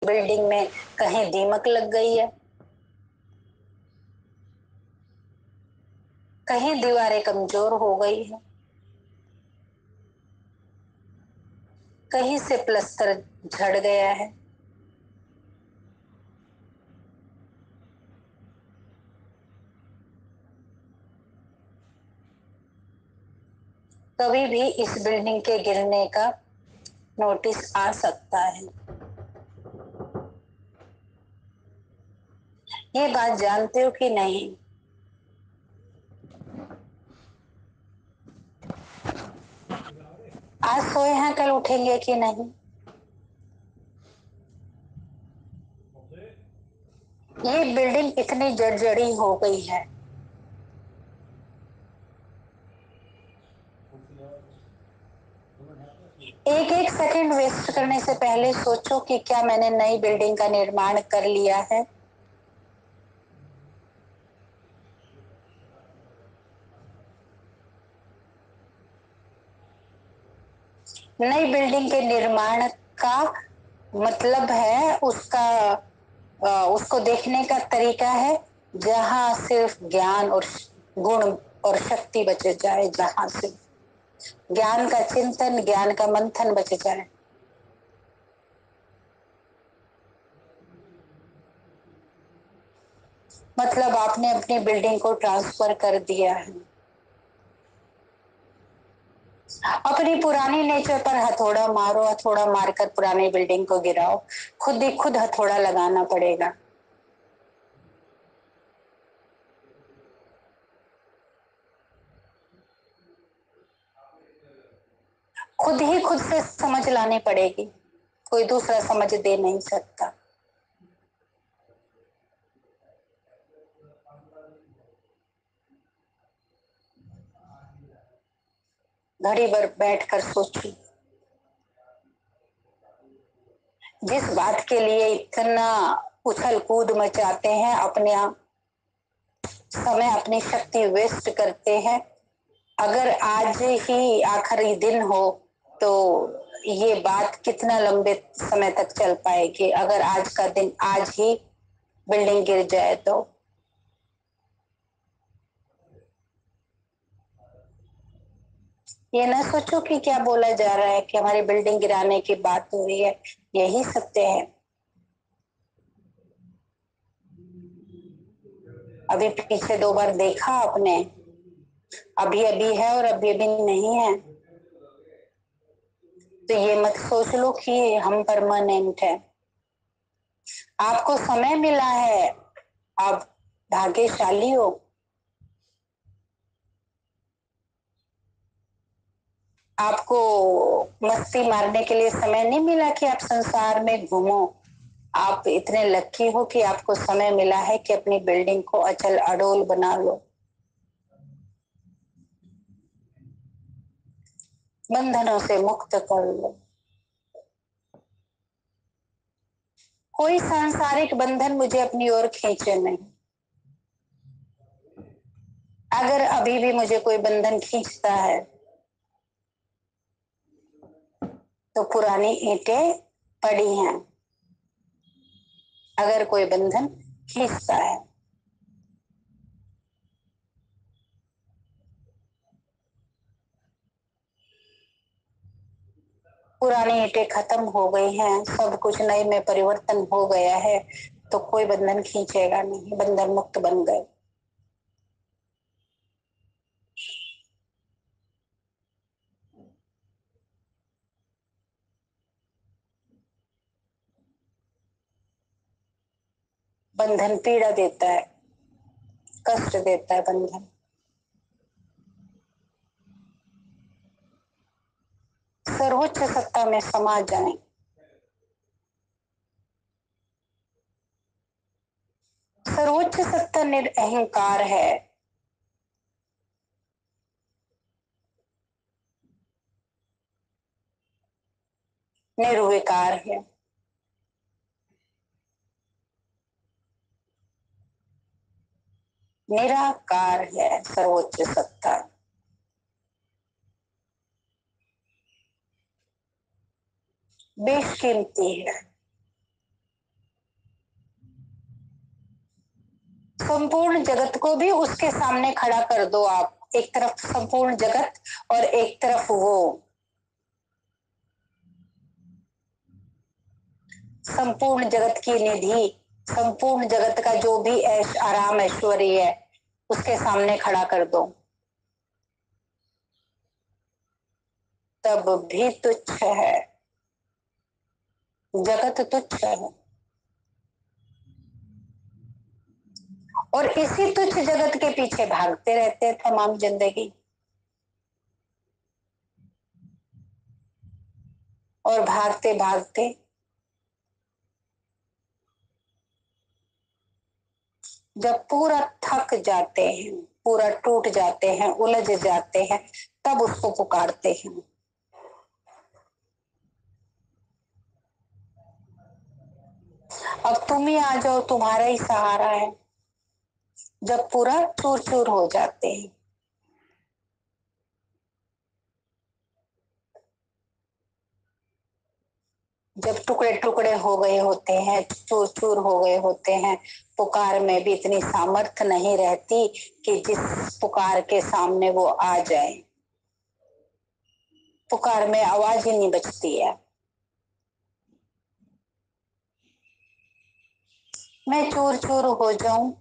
Building में कहीं दीमक लग गई है, कहीं दीवारें कमजोर हो गई है, कहीं से प्लास्टर झड़ गया है, कभी भी इस बिल्डिंग के गिरने का नोटिस आ सकता है। ये बात जानते हो कि नहीं? आज सोए हैं, कल उठेंगे कि नहीं? ये बिल्डिंग इतनी जर्जरी हो गई है, एक एक सेकंड वेस्ट करने से पहले सोचो कि क्या मैंने नई बिल्डिंग का निर्माण कर लिया है। नई बिल्डिंग के निर्माण का मतलब है उसको देखने का तरीका है जहां सिर्फ ज्ञान और गुण और शक्ति बच जाए, जहां सिर्फ ज्ञान का चिंतन, ज्ञान का मंथन बच जाए। मतलब आपने अपनी बिल्डिंग को ट्रांसफर कर दिया है, अपनी पुरानी नेचर पर हथौड़ा मारो, हथौड़ा मारकर पुरानी बिल्डिंग को गिराओ, खुद ही खुद हथौड़ा लगाना पड़ेगा। खुद ही खुद से समझ लानी पड़ेगी, कोई दूसरा समझ दे नहीं सकता। घड़ी भर बैठकर सोचिए, जिस बात के लिए इतना उछल कूद मचाते हैं, अपने समय अपनी शक्ति वेस्ट करते हैं, अगर आज ही आखिरी दिन हो तो ये बात कितना लंबे समय तक चल पाएगी। अगर आज का दिन आज ही बिल्डिंग गिर जाए तो ये ना सोचो कि क्या बोला जा रहा है कि हमारी बिल्डिंग गिराने की बात हो रही है। यही सत्य है। अभी पीछे 2 बार देखा आपने, अभी अभी है और अभी अभी नहीं है। तो ये मत सोच लो कि हम परमानेंट है। आपको समय मिला है, आप भाग्यशाली हो। आपको मस्ती मारने के लिए समय नहीं मिला कि आप संसार में घूमो। आप इतने लकी हो कि आपको समय मिला है कि अपनी बिल्डिंग को अचल अडोल बना लो, बंधनों से मुक्त कर लो। कोई सांसारिक बंधन मुझे अपनी ओर खींचे नहीं। अगर अभी भी मुझे कोई बंधन खींचता है तो पुरानी ईंटें पड़ी हैं। अगर कोई बंधन खींचता है, पुरानी ईंटें खत्म हो गई हैं, सब कुछ नए में परिवर्तन हो गया है, तो कोई बंधन खींचेगा नहीं, बंधन मुक्त बन गए। बंधन पीड़ा देता है, कष्ट देता है बंधन। सर्वोच्च सत्ता में समा जाए। सर्वोच्च सत्ता निरअहंकार है। निर्विकार है। निराकार है सर्वोच्च सत्ता। बेशकीमती है। संपूर्ण जगत को भी उसके सामने खड़ा कर दो आप, एक तरफ संपूर्ण जगत और एक तरफ वो संपूर्ण जगत की निधि, संपूर्ण जगत का जो भी ऐश आराम ऐश्वर्य है उसके सामने खड़ा कर दो, तब भी तुच्छ है, जगत तुच्छ है। और इसी तुच्छ जगत के पीछे भागते रहते हैं तमाम जिंदगी, और भागते भागते जब पूरा थक जाते हैं, पूरा टूट जाते हैं, उलझ जाते हैं, तब उसको पुकारते हैं। अब तुम ही आ जाओ, तुम्हारा ही सहारा है। जब पूरा चूर चूर हो जाते हैं, जब टुकड़े टुकड़े हो गए होते हैं, चूर चूर हो गए होते हैं, पुकार में भी इतनी सामर्थ्य नहीं रहती कि जिस पुकार के सामने वो आ जाए, पुकार में आवाज ही नहीं बचती है। मैं चूर चूर हो जाऊं,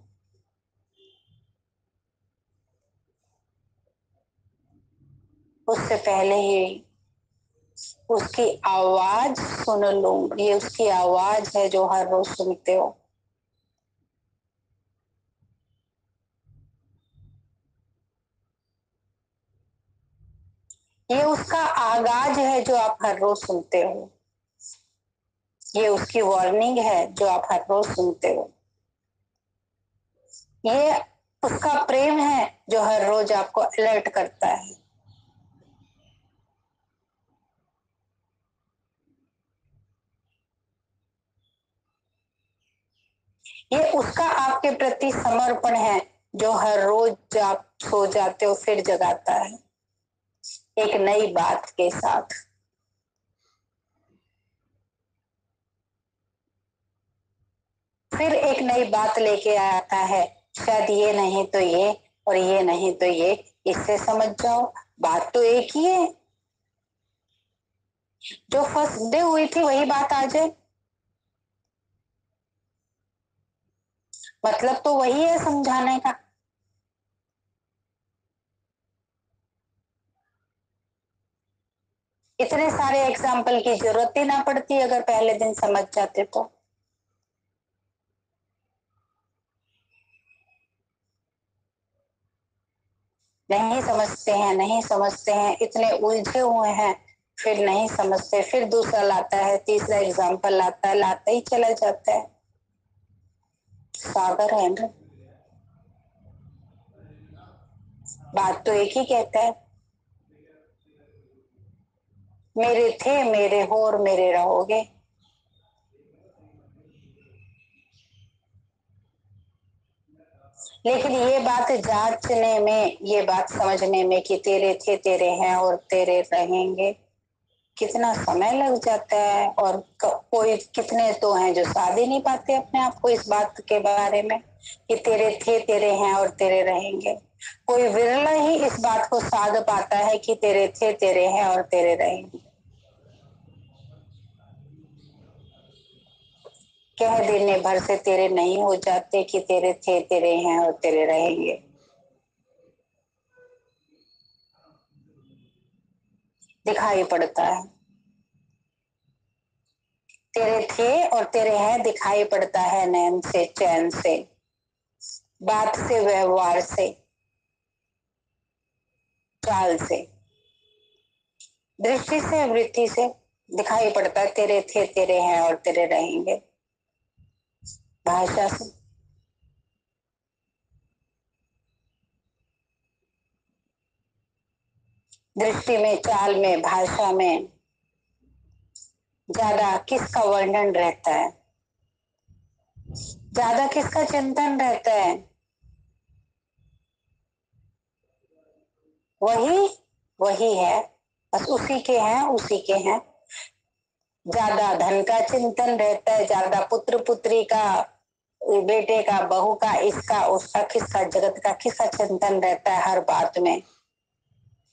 उससे पहले ही उसकी आवाज सुन लूं। ये उसकी आवाज है जो हर रोज सुनते हो। ये उसका आगाज है जो आप हर रोज सुनते हो। ये उसकी वार्निंग है जो आप हर रोज सुनते हो। ये उसका प्रेम है जो हर रोज आपको अलर्ट करता है। ये उसका आपके प्रति समर्पण है जो हर रोज आप सो जाते हो फिर जगाता है एक नई बात के साथ। फिर एक नई बात लेके आता है, शायद ये नहीं तो ये, और ये नहीं तो ये, इससे समझ जाओ बात तो एक ही है। जो फर्स्ट डे हुई थी वही बात आ जाए, मतलब तो वही है समझाने का। इतने सारे एग्जाम्पल की जरूरत ही ना पड़ती अगर पहले दिन समझ जाते तो। नहीं समझते हैं, नहीं समझते हैं, इतने उलझे हुए हैं, फिर नहीं समझते, फिर दूसरा लाता है, तीसरा एग्जाम्पल लाता है, लाता ही चला जाता है। सागर है ना, बात तो एक ही कहता है, मेरे थे, मेरे हो और मेरे रहोगे। लेकिन ये बात जांचने में, ये बात समझने में कि तेरे थे, तेरे हैं और तेरे रहेंगे, कितना समय लग जाता है। और कोई कितने तो हैं जो साध ही नहीं पाते अपने आप को इस बात के बारे में कि तेरे थे, तेरे हैं और तेरे रहेंगे। कोई विरला ही इस बात को साध पाता है कि तेरे थे, तेरे हैं और तेरे रहेंगे। कह देने भर से तेरे नहीं हो जाते कि तेरे थे, तेरे हैं और तेरे रहेंगे। दिखाई पड़ता है, तेरे थे और तेरे हैं दिखाई पड़ता है, नैन से, चैन से, बात से, व्यवहार से, चाल से, दृष्टि से, वृत्ति से दिखाई पड़ता है तेरे थे, तेरे हैं और तेरे रहेंगे। भाषा से, दृष्टि में, चाल में, भाषा में ज्यादा किसका वर्णन रहता है, ज्यादा किसका चिंतन रहता है? वही, वही है, बस उसी के हैं, उसी के हैं। ज्यादा धन का चिंतन रहता है, ज्यादा पुत्र पुत्री का बेटे का, बहू का, इसका उसका, किसका जगत का, किसका चिंतन रहता है हर बात में?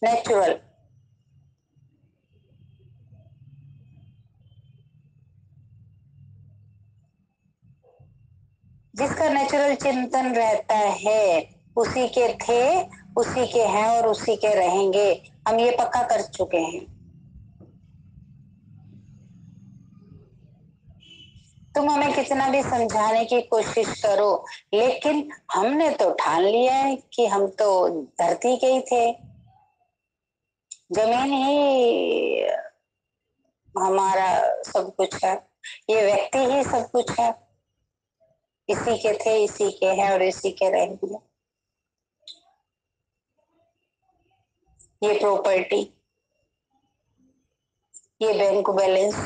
नेचुरल। जिसका नेचुरल चिंतन रहता है, उसी के थे, उसी के हैं और उसी के रहेंगे। हम ये पक्का कर चुके हैं। तुम हमें कितना भी समझाने की कोशिश करो, लेकिन हमने तो ठान लिया है कि हम तो धरती के ही थे। जमीन ही हमारा सब कुछ है, ये व्यक्ति ही सब कुछ है। इसी के थे, इसी के हैं और इसी के रहेंगे। ये प्रॉपर्टी, ये बैंक बैलेंस,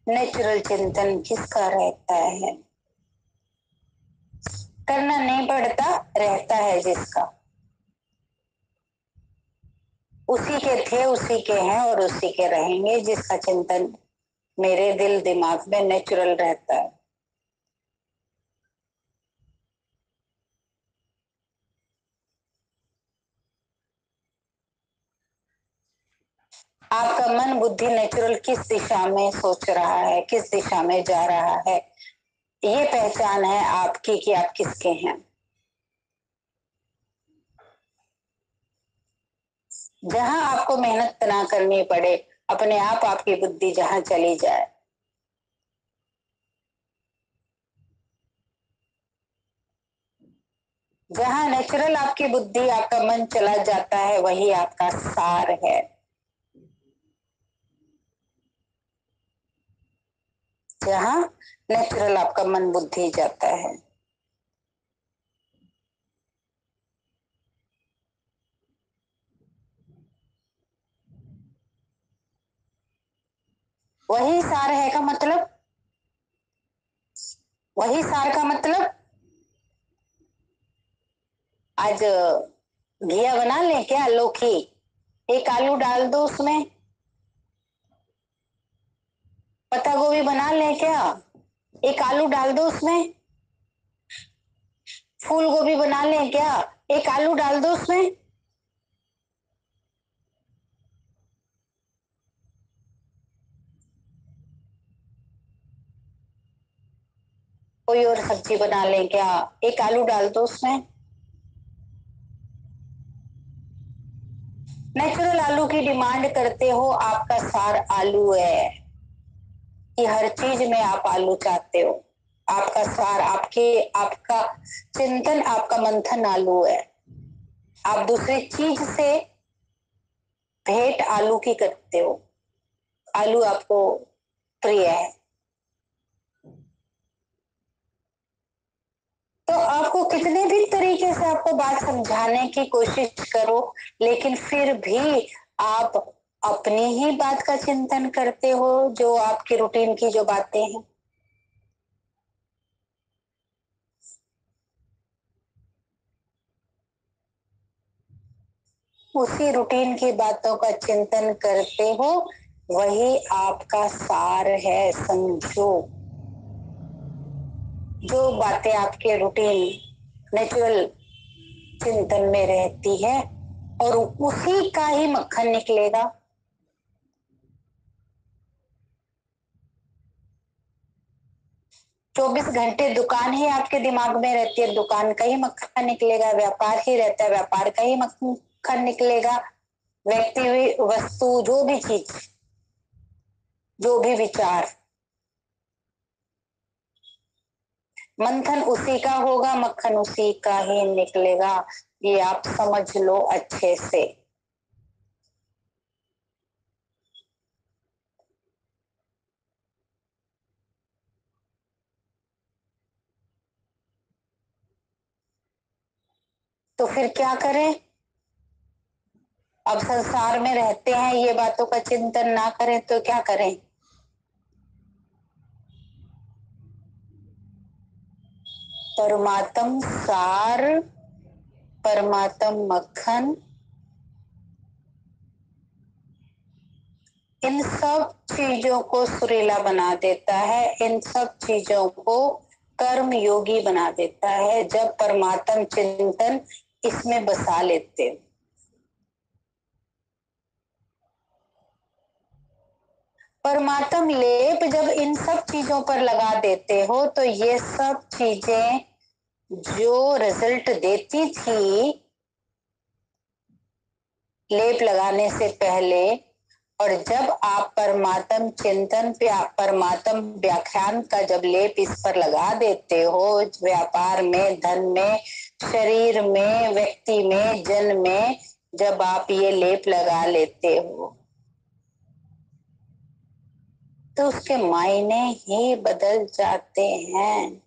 नेचुरल चिंतन किसका रहता है? करना नहीं पड़ता, रहता है जिसका। उसी के थे, उसी के हैं और उसी के रहेंगे, जिसका चिंतन मेरे दिल दिमाग में नेचुरल रहता है। आपका मन बुद्धि नेचुरल किस दिशा में सोच रहा है, किस दिशा में जा रहा है, ये पहचान है आपकी कि आप किसके हैं। जहां आपको मेहनत ना करनी पड़े, अपने आप आपकी बुद्धि जहां चली जाए। जहां नेचुरल आपकी बुद्धि, आपका मन चला जाता है, वही आपका सार है। जहां नेचुरल आपका मन बुद्धि जाता है, वही सार है का मतलब, वही सार का मतलब। आज घिया बना ले क्या, लौकी, एक आलू डाल दो उसमें। पत्ता गोभी बना ले क्या, एक आलू डाल दो उसमें। फूल गोभी बना ले क्या, एक आलू डाल दो उसमें। कोई और सब्जी बना ले क्या, एक आलू डाल दो उसमें। नेचुरल आलू की डिमांड करते हो, आपका सार आलू है कि हर चीज में आप आलू चाहते हो। आपका सार, आपके, आपका चिंतन, आपका मंथन आलू है। आप दूसरी चीज से भेंट आलू की करते हो। आलू आपको प्रिय है। तो आपको कितने भी तरीके से आपको बात समझाने की कोशिश करो, लेकिन फिर भी आप अपनी ही बात का चिंतन करते हो, जो आपकी रूटीन की जो बातें हैं। उसी रूटीन की बातों का चिंतन करते हो, वही आपका सार है। समझो, जो बातें आपके रूटीन नेचुरल चिंतन में रहती है, और उसी का ही मक्खन निकलेगा। 24 घंटे दुकान ही आपके दिमाग में रहती है, दुकान का ही मक्खन निकलेगा। व्यापार ही रहता है, व्यापार का ही मक्खन निकलेगा। व्यक्ति, वस्तु, जो भी चीज, जो भी विचार, मंथन उसी का होगा, मक्खन उसी का ही निकलेगा। ये आप समझ लो अच्छे से। तो फिर क्या करें? अब संसार में रहते हैं, ये बातों का चिंतन ना करें तो क्या करें? परमात्म सार, परमात्म मक्खन, इन सब चीजों को सुरीला बना देता है, इन सब चीजों को कर्म योगी बना देता है जब परमात्म चिंतन इसमें बसा लेते। परमात्म लेप जब इन सब चीजों पर लगा देते हो तो ये सब चीजें जो रिजल्ट देती थी लेप लगाने से पहले, और जब आप परमात्म चिंतन पे परमात्म व्याख्यान का जब लेप इस पर लगा देते हो, व्यापार में, धन में, शरीर में, व्यक्ति में, जन में, जब आप ये लेप लगा लेते हो तो उसके मायने ही बदल जाते हैं।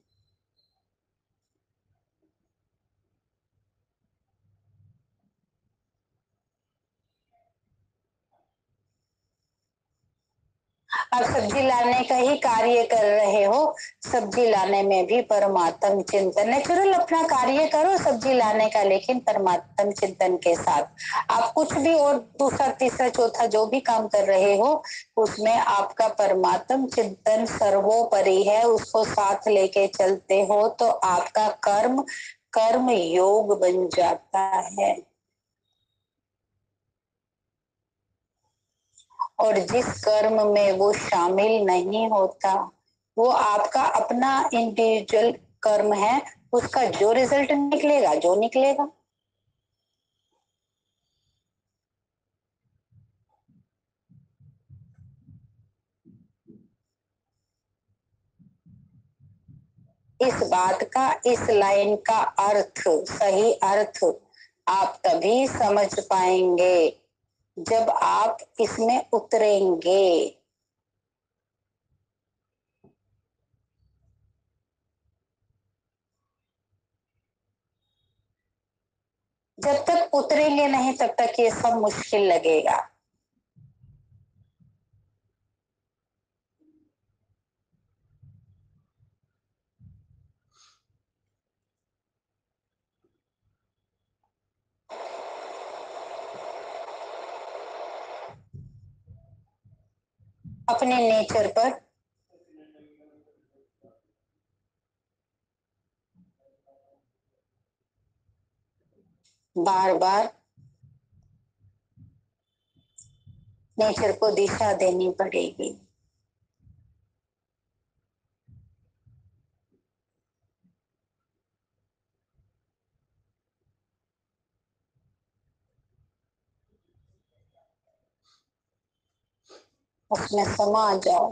आप सब्जी लाने का ही कार्य कर रहे हो, सब्जी लाने में भी परमात्म चिंतन, नेचुरल अपना कार्य करो सब्जी लाने का, लेकिन परमात्म चिंतन के साथ आप कुछ भी और दूसरा तीसरा चौथा जो भी काम कर रहे हो उसमें आपका परमात्म चिंतन सर्वोपरि है, उसको साथ लेके चलते हो तो आपका कर्म कर्म योग बन जाता है। और जिस कर्म में वो शामिल नहीं होता वो आपका अपना इंडिविजुअल कर्म है, उसका जो रिजल्ट निकलेगा जो निकलेगा। इस बात का, इस लाइन का अर्थ, सही अर्थ आप तभी समझ पाएंगे जब आप इसमें उतरेंगे। जब तक उतरेंगे नहीं तब तक ये सब मुश्किल लगेगा। अपने नेचर पर बार बार नेचर को दिशा देनी पड़ेगी। उसमें समा जाओ।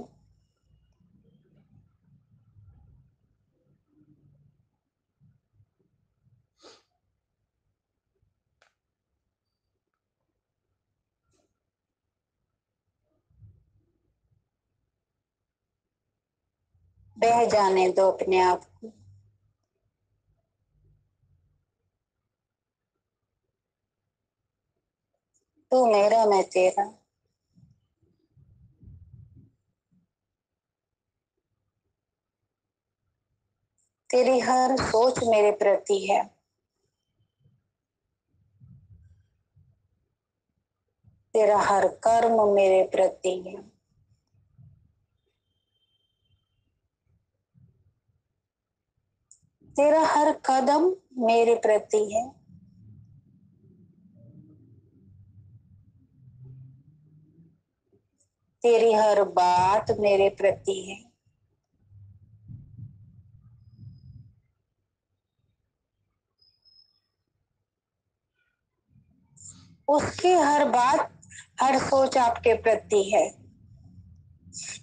बह जाने दो अपने आप को। तू मेरा मैं तेरा। तेरी हर सोच मेरे प्रति है। तेरा हर कर्म मेरे प्रति है। तेरा हर कदम मेरे प्रति है। तेरी हर बात मेरे प्रति है। उसकी हर बात, हर सोच आपके प्रति है।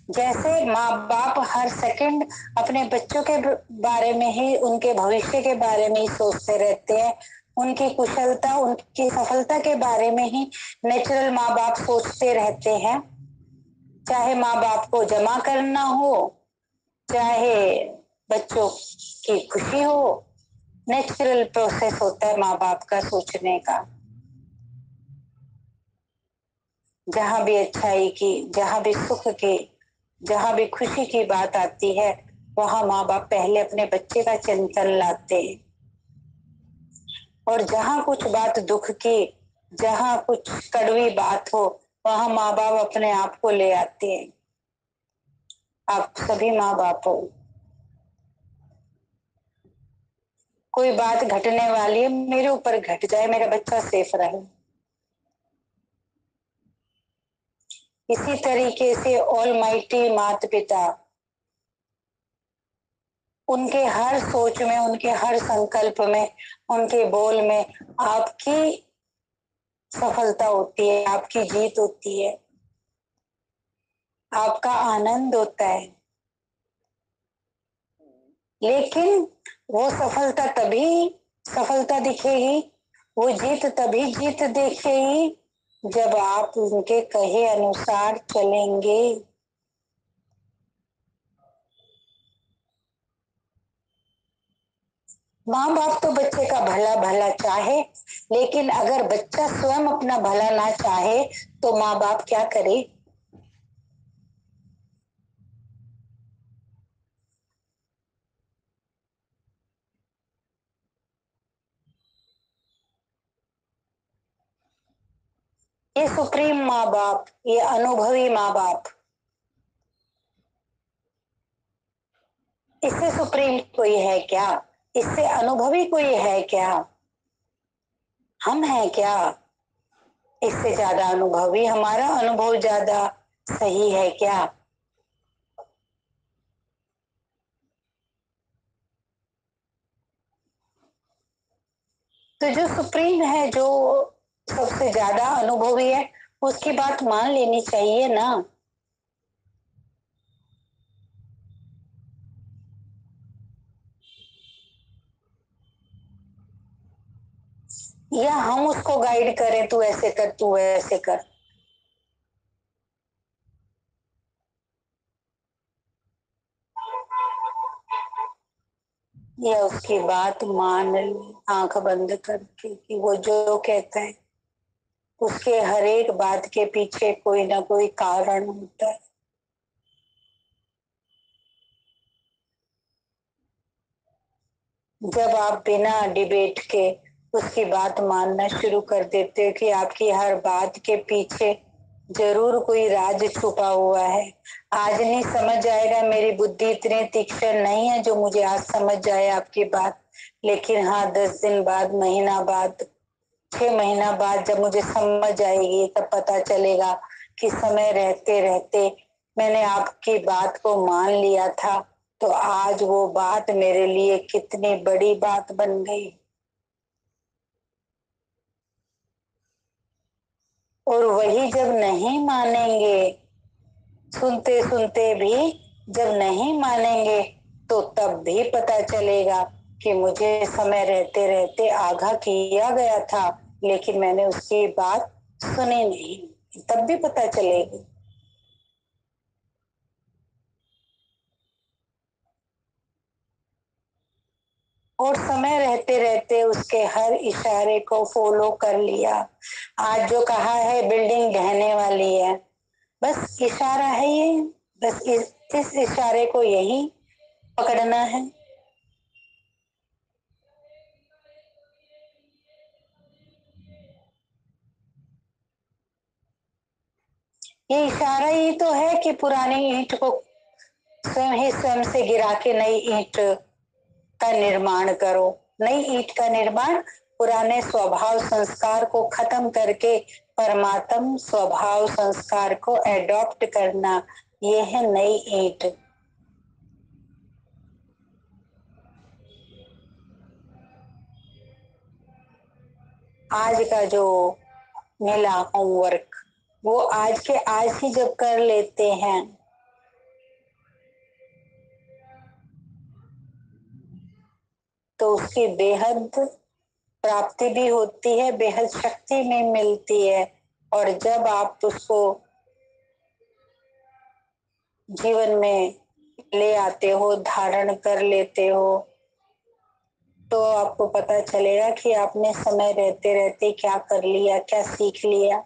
जैसे माँ बाप हर सेकंड अपने बच्चों के बारे में ही, उनके भविष्य के बारे में ही सोचते रहते हैं, उनकी कुशलता, उनकी सफलता के बारे में ही नेचुरल माँ बाप सोचते रहते हैं। चाहे माँ बाप को जमा करना हो, चाहे बच्चों की खुशी हो, नेचुरल प्रोसेस होता है माँ बाप का सोचने का। जहां भी अच्छाई की, जहां भी सुख की, जहां भी खुशी की बात आती है वहां माँ बाप पहले अपने बच्चे का चिंतन लाते हैं। और जहां कुछ बात दुख की, जहां कुछ कड़वी बात हो वहां माँ बाप अपने आप को ले आते हैं। आप सभी माँ बाप हो, कोई बात घटने वाली है, मेरे ऊपर घट जाए, मेरा बच्चा सेफ रहे। इसी तरीके से ऑलमाइटी माता पिता उनके हर सोच में, उनके हर संकल्प में, उनके बोल में आपकी सफलता होती है, आपकी जीत होती है, आपका आनंद होता है। लेकिन वो सफलता दिखेगी, वो जीत तभी जीत दिखेगी जब आप उनके कहे अनुसार चलेंगे। माँ बाप तो बच्चे का भला भला चाहे, लेकिन अगर बच्चा स्वयं अपना भला ना चाहे तो माँ बाप क्या करे। ये सुप्रीम माँ बाप, ये अनुभवी माँ बाप, इससे सुप्रीम कोई है क्या? इससे अनुभवी कोई है क्या? हम हैं क्या? इससे ज्यादा अनुभवी, हमारा अनुभव ज्यादा सही है क्या? तो जो सुप्रीम है, जो सबसे ज्यादा अनुभवी है, उसकी बात मान लेनी चाहिए ना। या हम उसको गाइड करें, तू ऐसे कर, तू ऐसे कर। या उसकी बात मान ले, आंख बंद करके, कि वो जो कहता है उसके हर एक बात के पीछे कोई ना कोई कारण होता है। जब आप बिना डिबेट के उसकी बात मानना शुरू कर देते हो कि आपकी हर बात के पीछे जरूर कोई राज छुपा हुआ है। आज नहीं समझ आएगा, मेरी बुद्धि इतनी तीक्ष्ण नहीं है जो मुझे आज समझ जाए आपकी बात, लेकिन हाँ 10 दिन बाद, महीना बाद, 6 महीना बाद जब मुझे समझ आएगी तब पता चलेगा कि समय रहते रहते मैंने आपकी बात को मान लिया था, तो आज वो बात मेरे लिए कितनी बड़ी बात बन गई। और वही जब नहीं मानेंगे, सुनते सुनते भी जब नहीं मानेंगे, तो तब भी पता चलेगा कि मुझे समय रहते रहते आगाह किया गया था, लेकिन मैंने उसकी बात सुनी नहीं। तब भी पता चलेगी। और समय रहते रहते उसके हर इशारे को फॉलो कर लिया। आज जो कहा है बिल्डिंग ढहने वाली है, बस इशारा है ये, बस इस इशारे को यही पकड़ना है। ये इशारा ही तो है कि पुरानी ईंट को स्वयं ही स्वयं से गिरा के नई ईंट का निर्माण करो। नई ईंट का निर्माण पुराने स्वभाव संस्कार को खत्म करके परमात्म स्वभाव संस्कार को एडॉप्ट करना, ये है नई ईंट। आज का जो मिला होमवर्क, वो आज के आज ही जब कर लेते हैं तो उसकी बेहद प्राप्ति भी होती है, बेहद शक्ति में मिलती है। और जब आप उसको जीवन में ले आते हो, धारण कर लेते हो, तो आपको पता चलेगा कि आपने समय रहते रहते क्या कर लिया, क्या सीख लिया।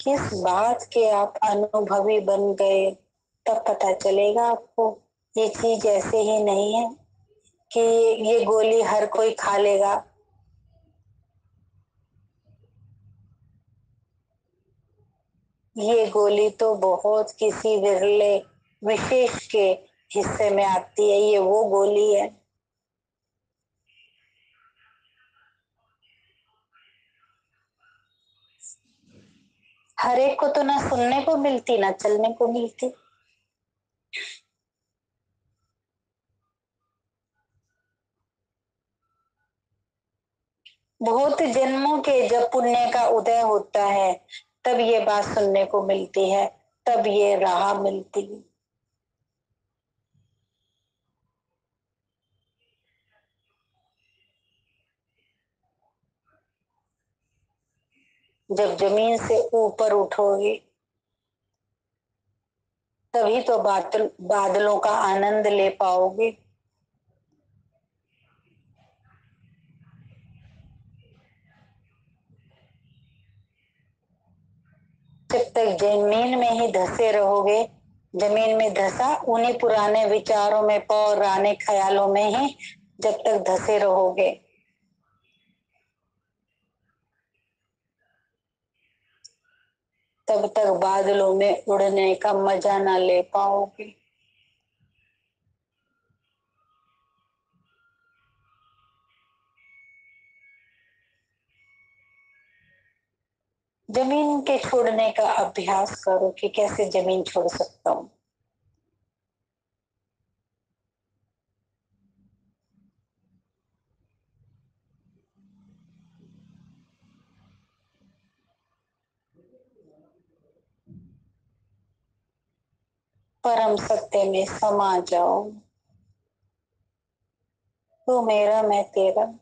किस बात के आप अनुभवी बन गए, तब पता चलेगा आपको। ये चीज ऐसे ही नहीं है कि ये गोली हर कोई खा लेगा, ये गोली तो बहुत किसी विरले विशेष के हिस्से में आती है, ये वो गोली है। हर एक को तो ना सुनने को मिलती ना चलने को मिलती। बहुत जन्मों के जब पुण्य का उदय होता है तब ये बात सुनने को मिलती है, तब ये राह मिलती है। जब जमीन से ऊपर उठोगे तभी तो बादलों का आनंद ले पाओगे। जब तक जमीन में ही धसे रहोगे, जमीन में धसा उन्हीं पुराने विचारों में, पौराने ख्यालों में ही जब तक धसे रहोगे, तब तक बादलों में उड़ने का मजा ना ले पाओगे। जमीन के छोड़ने का अभ्यास करो कि कैसे जमीन छोड़ सकता हूँ। परम सत्य में समा जाओ। तू मेरा मैं तेरा।